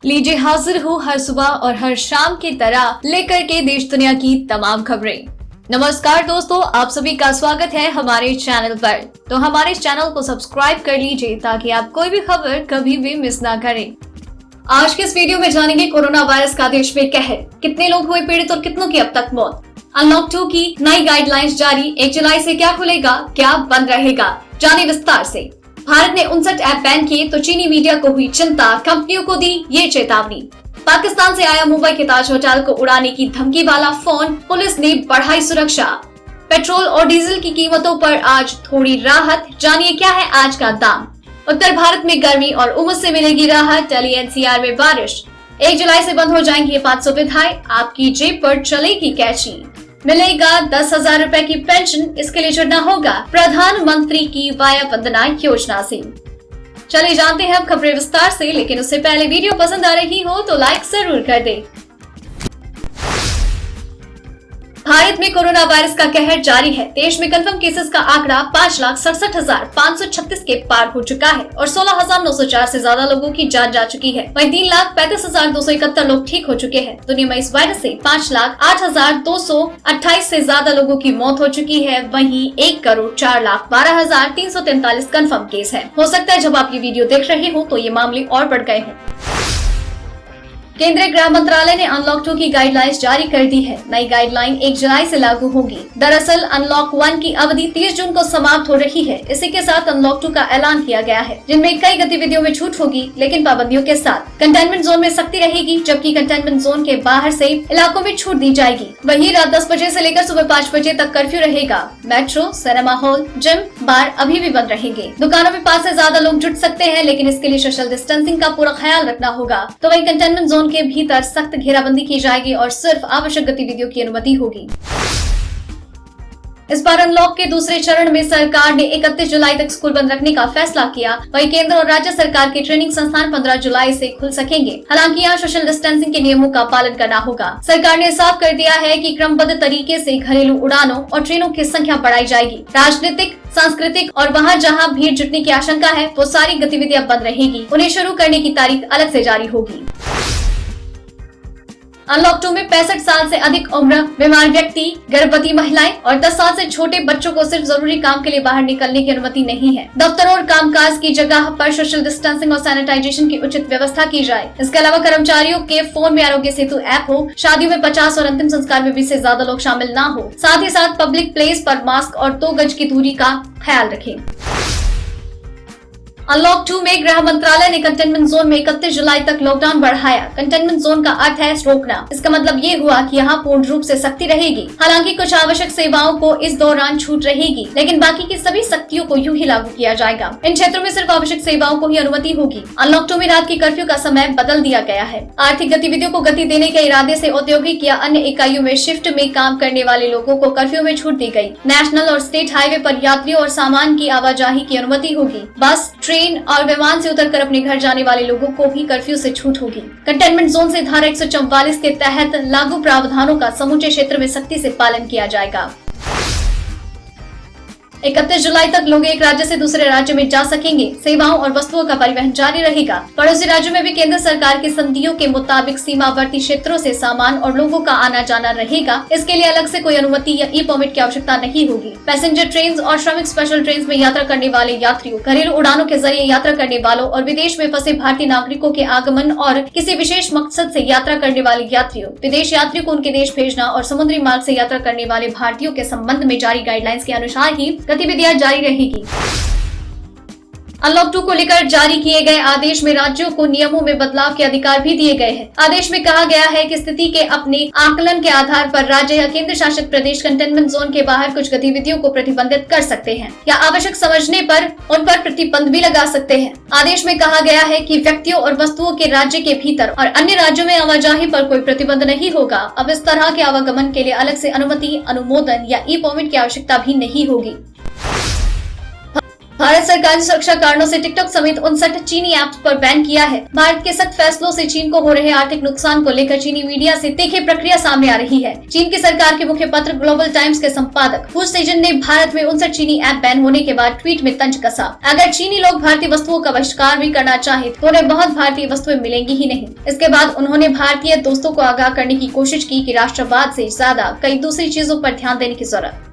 लीजिए हाजिर हूँ हर सुबह और हर शाम की तरह लेकर के देश दुनिया की तमाम खबरें। नमस्कार दोस्तों, आप सभी का स्वागत है हमारे चैनल पर। तो हमारे चैनल को सब्सक्राइब कर लीजिए ताकि आप कोई भी खबर कभी भी मिस ना करें। आज के इस वीडियो में जानेंगे कोरोना वायरस का देश में कहर, कितने लोग हुए पीड़ित और कितनों की अब तक मौत। अनलॉक 2 की नई गाइडलाइंस जारी, 1 जुलाई से क्या खुलेगा, क्या बंद रहेगा, जाने विस्तार से। भारत ने 59 ऐप बैन किए तो चीनी मीडिया को हुई चिंता, कंपनियों को दी ये चेतावनी। पाकिस्तान से आया मुंबई के ताज होटल को उड़ाने की धमकी वाला फोन, पुलिस ने बढ़ाई सुरक्षा। पेट्रोल और डीजल की कीमतों पर आज थोड़ी राहत, जानिए क्या है आज का दाम। उत्तर भारत में गर्मी और उमस से मिलेगी राहत, दिल्ली एनसीआर में बारिश। 1 जुलाई से बंद हो जाएंगी 500 सुविधाएं, आपकी जेब पर चलेगी कैची। मिलेगा 10,000 रुपए की पेंशन, इसके लिए जुड़ना होगा प्रधानमंत्री की वाया वंदना योजना से। चलिए जानते हैं अब खबरें विस्तार से, लेकिन उससे पहले वीडियो पसंद आ रही हो तो लाइक जरूर कर दें। भारत में कोरोना वायरस का कहर जारी है। देश में कंफर्म केसेस का आंकड़ा 5,67,536 के पार हो चुका है और 16,904 से ज्यादा लोगों की जान जा चुकी है। वहीं 3,35,271 लोग ठीक हो चुके हैं। दुनिया में इस वायरस से 5,08,228 से ज्यादा लोगों की मौत हो चुकी है। वहीं 1,04,12,343 कंफर्म केस है। हो सकता है जब आप ये वीडियो देख रहे हो तो ये मामले और बढ़ गए हों। केंद्रीय गृह मंत्रालय ने अनलॉक 2 की गाइडलाइंस जारी कर दी है। नई गाइडलाइन 1 जुलाई से लागू होगी। दरअसल अनलॉक 1 की अवधि 30 जून को समाप्त हो रही है। इसी के साथ अनलॉक 2 का ऐलान किया गया है, जिनमें कई गतिविधियों में छूट होगी, लेकिन पाबंदियों के साथ। कंटेनमेंट जोन में सख्ती रहेगी, जबकि कंटेनमेंट जोन के बाहर से इलाकों में छूट दी जाएगी। वहीं रात 10 बजे से लेकर सुबह 5 बजे तक कर्फ्यू रहेगा। मेट्रो, सिनेमा हॉल, जिम, बार अभी भी बंद रहेंगे। दुकानों में 5 से ज्यादा लोग जुट सकते हैं, लेकिन इसके लिए सोशल डिस्टेंसिंग का पूरा ख्याल रखना होगा। तो वहीं कंटेनमेंट जोन के भीतर सख्त घेराबंदी की जाएगी और सिर्फ आवश्यक गतिविधियों की अनुमति होगी। इस बार अनलॉक के दूसरे चरण में सरकार ने 31 जुलाई तक स्कूल बंद रखने का फैसला किया। वहीं केंद्र और राज्य सरकार के ट्रेनिंग संस्थान 15 जुलाई से खुल सकेंगे। हालांकि यहाँ सोशल डिस्टेंसिंग के नियमों का पालन करना होगा। सरकार ने साफ कर दिया है कि क्रमबद्ध तरीके से घरेलू उड़ानों और ट्रेनों की संख्या बढ़ाई जाएगी। राजनीतिक, सांस्कृतिक और वहाँ जहाँ भीड़ जुटने की आशंका है वो सारी गतिविधियाँ बंद रहेगी। उन्हें शुरू करने की तारीख अलग से जारी होगी। अनलॉक 2 में 65 साल से अधिक उम्र, बीमार व्यक्ति, गर्भवती महिलाएं और 10 साल से छोटे बच्चों को सिर्फ जरूरी काम के लिए बाहर निकलने की अनुमति नहीं है। दफ्तरों और कामकाज की जगह पर सोशल डिस्टेंसिंग और सैनिटाइजेशन की उचित व्यवस्था की जाए। इसके अलावा कर्मचारियों के फोन में आरोग्य सेतु ऐप हो। शादियों में 50 और अंतिम संस्कार में 20 से ज्यादा लोग शामिल न हो। साथ ही साथ पब्लिक प्लेस पर मास्क और 2 गज की दूरी का ख्याल रखें। अनलॉक 2 में गृह मंत्रालय ने कंटेनमेंट जोन में 31 जुलाई तक लॉकडाउन बढ़ाया। कंटेनमेंट जोन का अर्थ है रोकना। इसका मतलब ये हुआ कि यहाँ पूर्ण रूप से सख्ती रहेगी। हालांकि कुछ आवश्यक सेवाओं को इस दौरान छूट रहेगी, लेकिन बाकी की सभी सख्तियों को यूं ही लागू किया जाएगा। इन क्षेत्रों में सिर्फ आवश्यक सेवाओं को ही अनुमति होगी। अनलॉक 2 में रात की कर्फ्यू का समय बदल दिया गया है। आर्थिक गतिविधियों को गति देने के इरादे से औद्योगिक या अन्य इकाइयों में शिफ्ट में काम करने वाले लोगों को कर्फ्यू में छूट दी गई। नेशनल और स्टेट हाईवे पर यात्रियों और सामान की आवाजाही की अनुमति होगी। बस, ट्रेन और विमान से उतरकर अपने घर जाने वाले लोगों को भी कर्फ्यू से छूट होगी। कंटेनमेंट जोन से धारा 144 के तहत लागू प्रावधानों का समूचे क्षेत्र में सख्ती से पालन किया जाएगा। 31 जुलाई तक लोग एक राज्य से दूसरे राज्य में जा सकेंगे। सेवाओं और वस्तुओं का परिवहन जारी रहेगा। पड़ोसी राज्यों में भी केंद्र सरकार की संधियों के मुताबिक सीमावर्ती क्षेत्रों से सामान और लोगों का आना जाना रहेगा। इसके लिए अलग से कोई अनुमति या ई परमिट की आवश्यकता नहीं होगी। पैसेंजर ट्रेन और श्रमिक स्पेशल ट्रेन में यात्रा करने वाले यात्रियों, घरेलू उड़ानों के जरिए यात्रा करने वालों और विदेश में फंसे भारतीय नागरिकों के आगमन और किसी विशेष मकसद से यात्रा करने वाले यात्रियों, विदेश यात्रियों को उनके देश भेजना और समुद्री मार्ग से यात्रा करने वाले भारतीयों के संबंध में जारी गाइडलाइंस के अनुसार ही गतिविधियां जारी रहेगी। अनलॉक 2 को लेकर जारी किए गए आदेश में राज्यों को नियमों में बदलाव के अधिकार भी दिए गए हैं। आदेश में कहा गया है कि स्थिति के अपने आकलन के आधार पर राज्य या केंद्र शासित प्रदेश कंटेनमेंट जोन के बाहर कुछ गतिविधियों को प्रतिबंधित कर सकते हैं या आवश्यक समझने पर उन पर प्रतिबंध भी लगा सकते हैं। आदेश में कहा गया है कि व्यक्तियों और वस्तुओं के राज्य के भीतर और अन्य राज्यों में आवाजाही पर कोई प्रतिबंध नहीं होगा। अब इस तरह के आवागमन के लिए अलग से अनुमति, अनुमोदन या ई परमिट की आवश्यकता भी नहीं होगी। भारत सरकार ने सुरक्षा कारणों से टिकटॉक समेत 59 चीनी ऐप्स पर बैन किया है। भारत के सख्त फैसलों से चीन को हो रहे आर्थिक नुकसान को लेकर चीनी मीडिया से तीखी प्रक्रिया सामने आ रही है। चीन की सरकार के मुख्य पत्र ग्लोबल टाइम्स के संपादक हु सेजन ने भारत में 59 चीनी ऐप बैन होने के बाद ट्वीट में तंज कसा। अगर चीनी लोग भारतीय वस्तुओं का बहिष्कार भी करना चाहे तो उन्हें बहुत भारतीय वस्तुएं मिलेंगी ही नहीं। इसके बाद उन्होंने भारतीय दोस्तों को आगाह करने की कोशिश की कि राष्ट्रवाद से ज्यादा कई दूसरी चीजों पर ध्यान देने की जरूरत।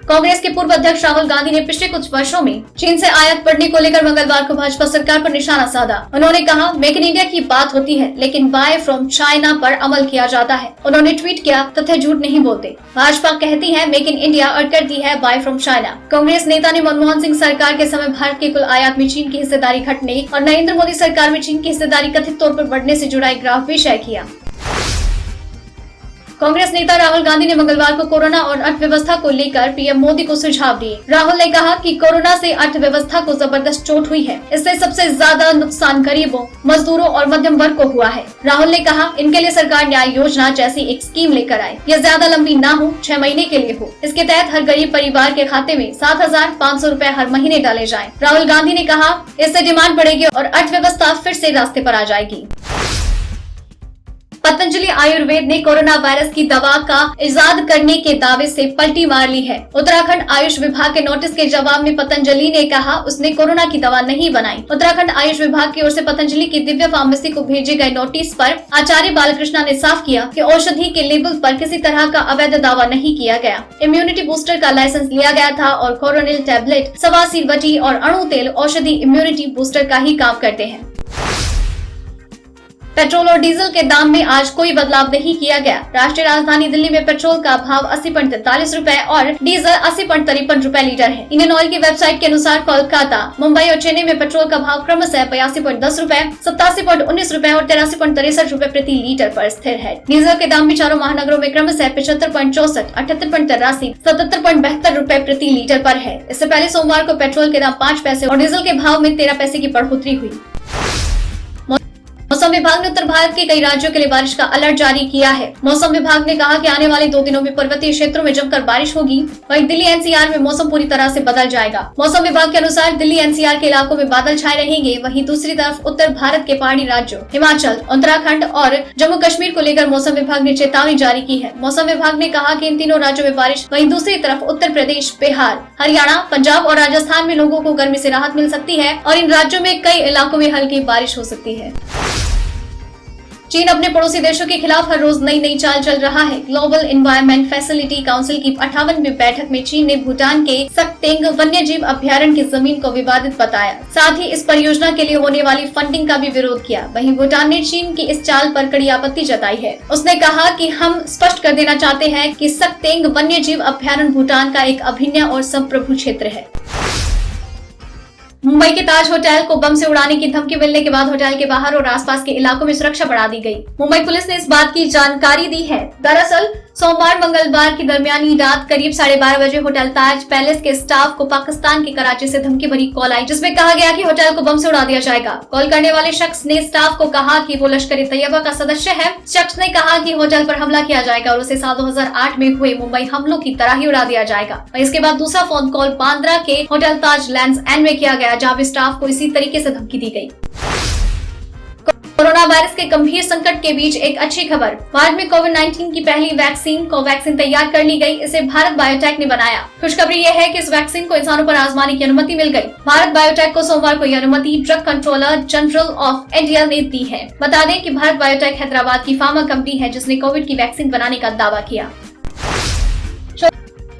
कांग्रेस के पूर्व अध्यक्ष राहुल गांधी ने पिछले कुछ वर्षों में चीन से आयात बढ़ने को लेकर मंगलवार को भाजपा सरकार पर निशाना साधा। उन्होंने कहा, मेक इन इंडिया की बात होती है लेकिन बाय फ्रॉम चाइना पर अमल किया जाता है। उन्होंने ट्वीट किया, तथ्य झूठ नहीं बोलते। भाजपा कहती है मेक इन इंडिया और करती है बाय फ्रॉम चाइना। कांग्रेस नेता ने मनमोहन सिंह सरकार के समय भारत के कुल आयात में चीन की हिस्सेदारी घटने और नरेंद्र मोदी सरकार में चीन की हिस्सेदारी कथित तौर पर बढ़ने से जुड़ा एक ग्राफ भी शेयर किया। कांग्रेस नेता राहुल गांधी ने मंगलवार को कोरोना और अर्थव्यवस्था को लेकर पीएम मोदी को सुझाव दिए। राहुल ने कहा कि कोरोना से अर्थव्यवस्था को जबरदस्त चोट हुई है। इससे सबसे ज्यादा नुकसान गरीबों, मजदूरों और मध्यम वर्ग को हुआ है। राहुल ने कहा, इनके लिए सरकार न्याय योजना जैसी एक स्कीम लेकर आए। यह ज्यादा लंबी ना हो, 6 महीने के लिए हो। इसके तहत हर गरीब परिवार के खाते में 7,500 रूपए हर महीने डाले जाएं। राहुल गांधी ने कहा, इससे डिमांड बढ़ेगी और अर्थव्यवस्था फिर से रास्ते पर आ जाएगी। पतंजलि आयुर्वेद ने कोरोना वायरस की दवा का इजाद करने के दावे से पलटी मार ली है। उत्तराखंड आयुष विभाग के नोटिस के जवाब में पतंजलि ने कहा उसने कोरोना की दवा नहीं बनाई। उत्तराखंड आयुष विभाग की ओर से पतंजलि की दिव्या फार्मेसी को भेजे गए नोटिस पर आचार्य बालकृष्णा ने साफ किया कि औषधि के लेबल पर किसी तरह का अवैध दावा नहीं किया गया। इम्यूनिटी बूस्टर का लाइसेंस लिया गया था और कोरोनिल टैबलेट, सवासी वटी और अणु तेल औषधि इम्यूनिटी बूस्टर का ही काम करते हैं। पेट्रोल और डीजल के दाम में आज कोई बदलाव नहीं किया गया। राष्ट्रीय राजधानी दिल्ली में पेट्रोल का भाव 80.43 रूपए और डीजल 80.53 रूपए लीटर है। इंडियन ऑयल की वेबसाइट के अनुसार कोलकाता, मुंबई और चेन्नई में पेट्रोल का भाव क्रमशः 82.10 रूपए, 87.19 रूपए और 83.63 रूपए प्रति लीटर पर स्थिर है। डीजल के दाम भी चारों महानगरों में क्रमशः 75.64, 78.83, 77.72 रूपए प्रति लीटर पर है। इससे पहले सोमवार को पेट्रोल के दाम 5 पैसे और डीजल के भाव में 13 पैसे की बढ़ोतरी हुई। मौसम विभाग ने उत्तर भारत के कई राज्यों के लिए बारिश का अलर्ट जारी किया है। मौसम विभाग ने कहा कि आने वाले 2 दिनों में पर्वतीय क्षेत्रों में जमकर बारिश होगी। वहीं दिल्ली एनसीआर में मौसम पूरी तरह से बदल जाएगा। मौसम विभाग के अनुसार दिल्ली एनसीआर के इलाकों में बादल छाए रहेंगे। वहीं दूसरी तरफ उत्तर भारत के पहाड़ी राज्यों हिमाचल, उत्तराखंड और जम्मू कश्मीर को लेकर मौसम विभाग ने चेतावनी जारी की है। मौसम विभाग ने कहा कि इन तीनों राज्यों में बारिश, वहीं दूसरी तरफ उत्तर प्रदेश, बिहार, हरियाणा, पंजाब और राजस्थान में लोगों को गर्मी से राहत मिल सकती है और इन राज्यों में कई इलाकों में हल्की बारिश हो सकती है। चीन अपने पड़ोसी देशों के खिलाफ हर रोज नई चाल चल रहा है। ग्लोबल एनवायरनमेंट फैसिलिटी काउंसिल की 58वीं बैठक में चीन ने भूटान के सक्तेंग वन्य जीव अभ्यारण्य की जमीन को विवादित बताया। साथ ही इस परियोजना के लिए होने वाली फंडिंग का भी विरोध किया। वहीं भूटान ने चीन की इस चाल पर कड़ी आपत्ति जताई है। उसने कहा कि हम स्पष्ट कर देना चाहते हैं कि सक्तेंग वन्य जीव अभ्यारण्य भूटान का एक अभिन्न और संप्रभु क्षेत्र है। मुंबई के ताज होटल को बम से उड़ाने की धमकी मिलने के बाद होटल के बाहर और आसपास के इलाकों में सुरक्षा बढ़ा दी गई। मुंबई पुलिस ने इस बात की जानकारी दी है। दरअसल सोमवार मंगलवार की दरमियानी रात करीब 12:30 बजे होटल ताज पैलेस के स्टाफ को पाकिस्तान के कराची से धमकी भरी कॉल आई, जिसमें कहा गया कि होटल को बम से उड़ा दिया जाएगा। कॉल करने वाले शख्स ने स्टाफ को कहा कि वो लश्कर-ए-तैयबा का सदस्य है। शख्स ने कहा कि होटल पर हमला किया जाएगा और उसे साल 2008 में हुए मुंबई हमलों की तरह ही उड़ा दिया जाएगा। इसके बाद दूसरा फोन कॉल बांद्रा के होटल ताज लैंड्स एंड में किया गया, जहाँ स्टाफ को इसी तरीके से धमकी दी गई। कोरोना वायरस के गंभीर संकट के बीच एक अच्छी खबर। भारत में कोविड-19 की पहली वैक्सीन कोवैक्सीन तैयार कर ली गई। इसे भारत बायोटेक ने बनाया। खुशखबरी यह है कि इस वैक्सीन को इंसानों पर आजमाने की अनुमति मिल गई। भारत बायोटेक को सोमवार को यह अनुमति drug controller general of India ने दी है। बता दें कि भारत बायोटेक हैदराबाद की फार्मा कंपनी है, जिसने कोविड की वैक्सीन बनाने का दावा किया।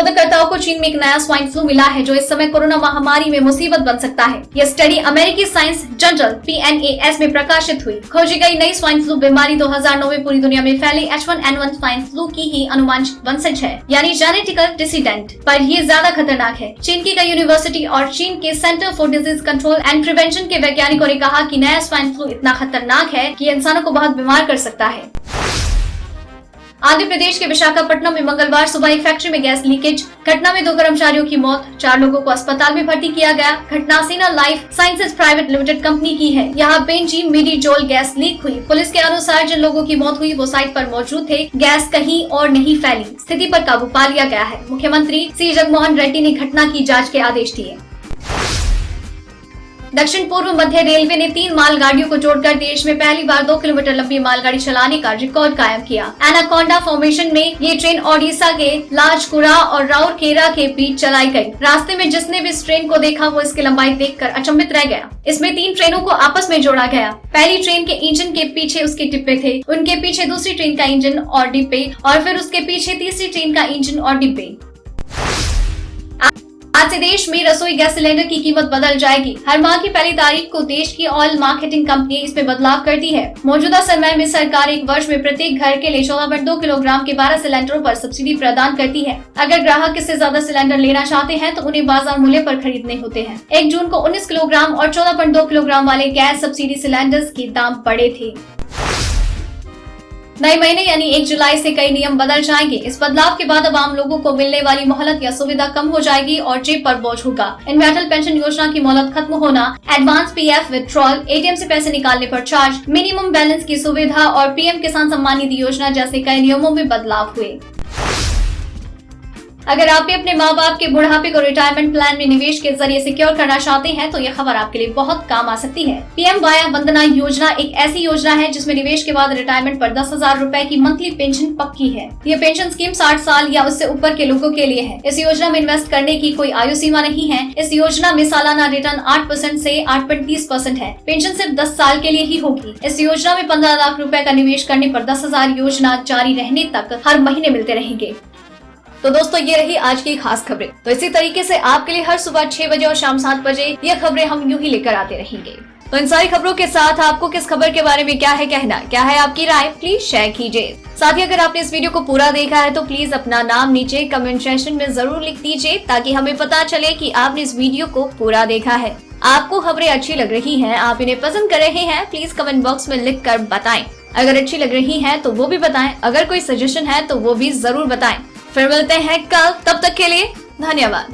शोधकर्ताओं को चीन में एक नया स्वाइन फ्लू मिला है, जो इस समय कोरोना महामारी में मुसीबत बन सकता है। यह स्टडी अमेरिकी साइंस जर्नल PNAS में प्रकाशित हुई। खोजी गई नई स्वाइन फ्लू बीमारी 2009 में पूरी दुनिया में फैले H1N1 स्वाइन फ्लू की ही अनुवांशिक वंशज है, यानी जेनेटिकल डिसीडेंट, पर यह ज्यादा खतरनाक है। चीन की कई यूनिवर्सिटी और चीन के centre for disease control and prevention के वैज्ञानिकों ने कहा कि नया स्वाइन फ्लू इतना खतरनाक है कि इंसानों को बहुत बीमार कर सकता है। आंध्र प्रदेश के विशाखापट्टनम में मंगलवार सुबह एक फैक्ट्री में गैस लीकेज, घटना में 2 कर्मचारियों की मौत, 4 लोगों को अस्पताल में भर्ती किया गया। घटना सीना life sciences private limited company की है। यहाँ बेंजी मिडीजोल गैस लीक हुई। पुलिस के अनुसार जिन लोगों की मौत हुई वो साइट पर मौजूद थे। गैस कहीं और नहीं फैली। स्थिति पर काबू पा लिया गया है। मुख्यमंत्री सी जगनमोहन रेड्डी ने घटना की जाँच के आदेश दिए। दक्षिण पूर्व मध्य रेलवे ने 3 मालगाड़ियों को जोड़कर देश में पहली बार 2 किलोमीटर लंबी मालगाड़ी चलाने का रिकॉर्ड कायम किया। एनाकोंडा फॉर्मेशन में ये ट्रेन ओडिशा के लाजकुड़ा और राउरकेला के बीच चलाई गई। रास्ते में जिसने भी इस ट्रेन को देखा वो इसकी लंबाई देखकर अचंभित रह गया। इसमें 3 ट्रेनों को आपस में जोड़ा गया। पहली ट्रेन के इंजन के पीछे उसके डिब्बे थे, उनके पीछे दूसरी ट्रेन का इंजन और डिब्बे, और फिर उसके पीछे तीसरी ट्रेन का इंजन और डिब्बे। आज से देश में रसोई गैस सिलेंडर की कीमत बदल जाएगी। हर माह की पहली तारीख को देश की ऑयल मार्केटिंग कंपनी इसमें बदलाव करती है। मौजूदा समय में सरकार एक वर्ष में प्रत्येक घर के लिए 14.2 किलोग्राम के 12 सिलेंडरों पर सब्सिडी प्रदान करती है। अगर ग्राहक इससे ज्यादा सिलेंडर लेना चाहते हैं तो उन्हें बाजार मूल्य पर खरीदने होते हैं। 1 जून को 19 किलोग्राम और 14.2 किलोग्राम वाले गैस सब्सिडी सिलेंडर्स के दाम बढ़े थे। नए महीने यानी 1 जुलाई से कई नियम बदल जाएंगे। इस बदलाव के बाद अब आम लोगों को मिलने वाली मोहलत या सुविधा कम हो जाएगी और जेब पर बोझ होगा। इनमें अटल पेंशन योजना की मोहलत खत्म होना, एडवांस पीएफ विथड्रॉल, एटीएम से पैसे निकालने पर चार्ज, मिनिमम बैलेंस की सुविधा और पीएम किसान सम्मान निधि योजना जैसे कई नियमों में बदलाव हुए। अगर आप भी अपने माँ बाप के बुढ़ापे को रिटायरमेंट प्लान में निवेश के जरिए सिक्योर करना चाहते हैं तो यह खबर आपके लिए बहुत काम आ सकती है। पीएम वाया वंदना योजना एक ऐसी योजना है जिसमें निवेश के बाद रिटायरमेंट पर 10,000 रूपए की मंथली पेंशन पक्की है। यह पेंशन स्कीम 60 साल या उससे ऊपर के लोगों के लिए है। इस योजना में इन्वेस्ट करने की कोई आयु सीमा नहीं है। इस योजना में सालाना रिटर्न 8% से 8.30% है। पेंशन सिर्फ 10 साल के लिए ही होगी। इस योजना में 15 लाख रूपए का निवेश करने पर 10,000 योजना जारी रहने तक हर महीने मिलते रहेंगे। तो दोस्तों ये रही आज की खास खबरें। तो इसी तरीके से आपके लिए हर सुबह 6 बजे और शाम 7 बजे ये खबरें हम यूं ही लेकर आते रहेंगे। तो इन सारी खबरों के साथ आपको किस खबर के बारे में क्या है कहना, क्या है आपकी राय, प्लीज शेयर कीजिए। साथ ही अगर आपने इस वीडियो को पूरा देखा है तो प्लीज अपना नाम नीचे कमेंट सेक्शन में जरूर लिख दीजिए ताकि हमें पता चले कि आपने इस वीडियो को पूरा देखा है। आपको खबरें अच्छी लग रही हैं, आप इन्हें पसंद कर रहे हैं, प्लीज कमेंट बॉक्स में लिख कर बताएं। अगर अच्छी लग रही हैं तो वो भी बताएं, अगर कोई सजेशन है तो वो भी जरूर बताएं। फिर मिलते हैं कल, तब तक के लिए धन्यवाद।